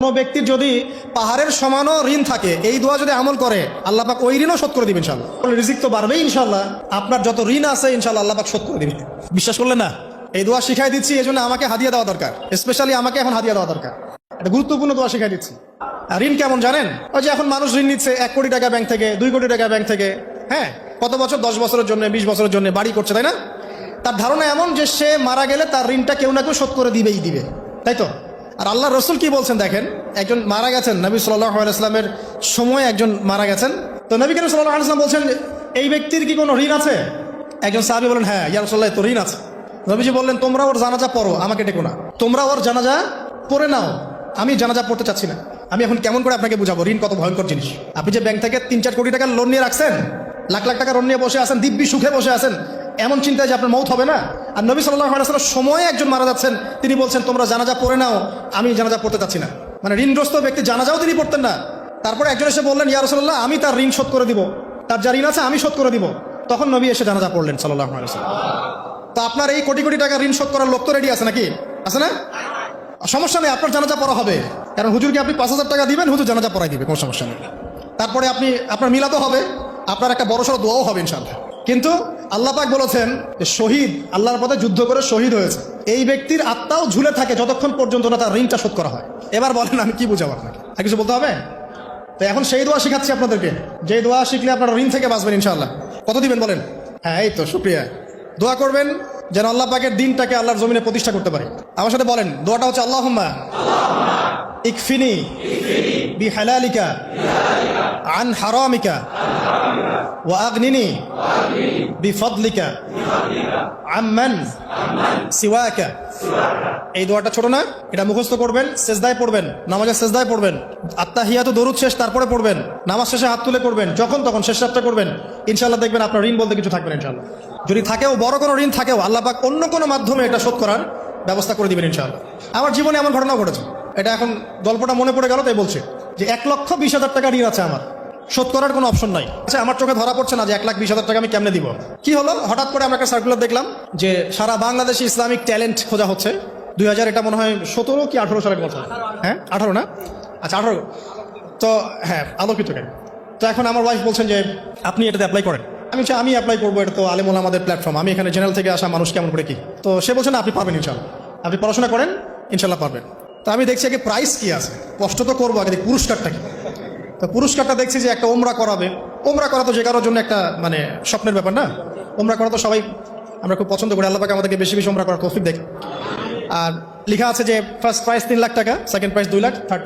কোনো ব্যক্তির যদি পাহাড়ের সমানও ঋণ থাকে, এই দোয়া যদি আমল করে আল্লাহ পাক ওই ঋণও শোধ করে দিবেন ইনশাআল্লাহ। রিজিক তো বাড়বেই ইনশাআল্লাহ, আপনার যত ঋণ আছে ইনশাআল্লাহ আল্লাহ পাক শোধ করে দিবেন। বিশ্বাস করলেন না? এই দোয়া শিখাই দিচ্ছি, এই জন্য আমাকে হাদিয়া দেওয়া দরকার, স্পেশালি আমাকে এখন হাদিয়া দেওয়া দরকার। এটা গুরুত্বপূর্ণ দোয়া শিখাই দিচ্ছি। আর ঋণ কেমন জানেন? ওই যে এখন মানুষ ঋণ নিচ্ছে 1 কোটি টাকা ব্যাংক থেকে, 2 কোটি টাকা ব্যাংক থেকে, হ্যাঁ, কত বছর, 10 বছরের জন্য, 20 বছরের জন্য বাড়ি করছে, তাই না? তার ধারণা এমন যে সে মারা গেলে তার ঋণটা কেউ না কেউ শোধ করে দিবেই দিবে, তাই তো? আর আল্লাহ রসুল কি বলছেন দেখেন, একজন মারা গেছেন, নবী সাল্লাল্লাহু আলাইহি ওয়াসাল্লামের সময় একজন মারা গেছেন। তো নবী করিম সাল্লাল্লাহু আলাইহি ওয়াসাল্লাম বলছেন, এই ব্যক্তির কি কোনো ঋণ আছে? একজন সাহাবী বলেন, হ্যাঁ ইয়া রাসূলুল্লাহ, তো ঋণ আছে। নবীজি বললেন, তোমরা ওর জানাজা পড়ো, আমাকে ডেকো না, তোমরা ওর জানাজা পড়ে নাও, আমি জানাজা পড়তে চাচ্ছি না। আমি এখন কেমন করে আপনাকে বুঝাবো ঋণ কত ভয়ঙ্কর জিনিস? আপনি যে ব্যাংক থেকে 3-4 কোটি টাকার লোন নিয়ে রাখছেন, লাখ লাখ টাকা লোন নিয়ে বসে আছেন, দিব্যি সুখে বসে আছেন, এমন চিন্তায় যে আপনার মৌত হবে না। আর নবী সাল্লাল্লাহু আলাইহি ওয়াসাল্লাম সময়ে একজন মারা যাচ্ছেন, তিনি বলছেন তোমরা জানাজা পড়ে নাও, আমি জানাজা পড়তে চাচ্ছি না। মানে ঋণগ্রস্ত ব্যক্তি জানাজাও তিনি পড়তেন না। তারপরে একজন এসে বললেন, ইয়া রাসূলুল্লাহ, আমি তার ঋণ শোধ করে দিব, তার যা ঋণ আছে আমি শোধ করে দিব। তখন নবী এসে জানাজা পড়লেন সাল্লাল্লাহু আলাইহি ওয়াসাল্লাম। তো আপনার এই কোটি কোটি টাকা ঋণ শোধ করার লোক তো রেডি আছে নাকি? আছে না? সমস্যা নেই, আপনার জানাজা পড়া হবে। কারণ হুজুরকে আপনি 5,000 টাকা দিবেন, হুজুর জানাজা পড়াই দিবে, কোনো সমস্যা নেই। তারপরে আপনার মিলাতো হবে, আপনার একটা বড়সড় দোয়াও হবে ইনশাআল্লাহ। কিন্তু আল্লাহ পাক বলেছেন যে শহীদ, আল্লাহর পথে যুদ্ধ করে শহীদ হয়েছে, এই ব্যক্তির আত্মাও ঝুলে থাকে যতক্ষণ পর্যন্ত না তার ঋণটা শোধ করা হয়। এবার বলেন আমি কি বুঝাবো আপনাকে? আর কিছু বলতে হবে? তো এখন সেই দোয়া শিখাচ্ছি আপনাদেরকে, যে দোয়া শিখলে আপনারা ঋণ থেকে বাঁচবেন ইনশাআল্লাহ। কত দিবেন বলেন? হ্যাঁ, এই তো, শুকরিয়া। দোয়া করবেন যেন আল্লাহ পাকের দিনটাকে আল্লাহর জমিনে প্রতিষ্ঠা করতে পারে। আমার সাথে বলেন, দোয়াটা হচ্ছে আল্লাহুম্মা ইকফিনি বিহালালিকা আন হারামিকা ওয়া আগনিনি বিফদলিকা আম্মান সিওয়াকা। এই দোয়াটা ছোট না, এটা মুখস্থ করবেন, সেজদায় পড়বেন, নামাজের সেজদায় পড়বেন, আত্তাহিয়াতু দরুদ শেষ তারপরে পড়বেন, নামাজ শেষে হাত তুলে করবেন, যখন তখন শেষ রাতটা করবেন। ইনশাআল্লাহ দেখবেন আপনার ঋণ বলতে কিছু থাকবে না ইনশাআল্লাহ। যদি থাকেও, বড় কোনো ঋণ থাকেও, আল্লাহ পাক অন্য কোনো মাধ্যমে এটা শোধ করার ব্যবস্থা করে দিবেন ইনশাআল্লাহ। আমার জীবনে এমন ঘটনা ঘটেছে, এটা এখন গল্পটা মনে পড়ে গেল তাই বলছে, যে 1,20,000 টাকা ঋণ আছে আমার, শোধ করার কোনো অপশন নাই। আচ্ছা, আমার চোখে ধরা পড়ছে না যে 1,20,000 টাকা আমি কেমনে দিব। কি হলো, হঠাৎ করে আমরা একটা সার্কুলার দেখলাম যে সারা বাংলাদেশে ইসলামিক ট্যালেন্ট খোঁজা হচ্ছে। 2000 এটা মনে হয় 17 কি 18 সালের কথা, হ্যাঁ 18 না, আচ্ছা 18। তো হ্যাঁ, আলোকিত কেন। তো এখন আমার ওয়াইফ বলছেন যে আপনি এটাতে অ্যাপ্লাই করেন। আমি অ্যাপ্লাই করবো, এটা তো আলেম ওলামাদের প্ল্যাটফর্ম, আমি এখানে জেনারেল থেকে আসা মানুষ কেমন করে কি। তো সে বলছেন আপনি পারবেন ইনশাআল্লাহ, আপনি পড়াশোনা করেন ইনশাআল্লাহ পারবেন। তো আমি দেখছি আগে প্রাইস কি আছে, কষ্ট তো করবো, আগে পুরস্কারটা কি। তো পুরস্কারটা দেখছি যে একটা ওমরা করাবে। ওমরা করা তো যে কারোর জন্য একটা মানে স্বপ্নের ব্যাপার না। ওমরা করা তো সবাই আমরা খুব পছন্দ করি, আল্লাহ পাক আমাদেরকে বেশি বেশি ওমরা করার তৌফিক দেয়। আর লেখা আছে যে ফার্স্ট প্রাইজ 3 লাখ টাকা, second prize 2 lakh, third prize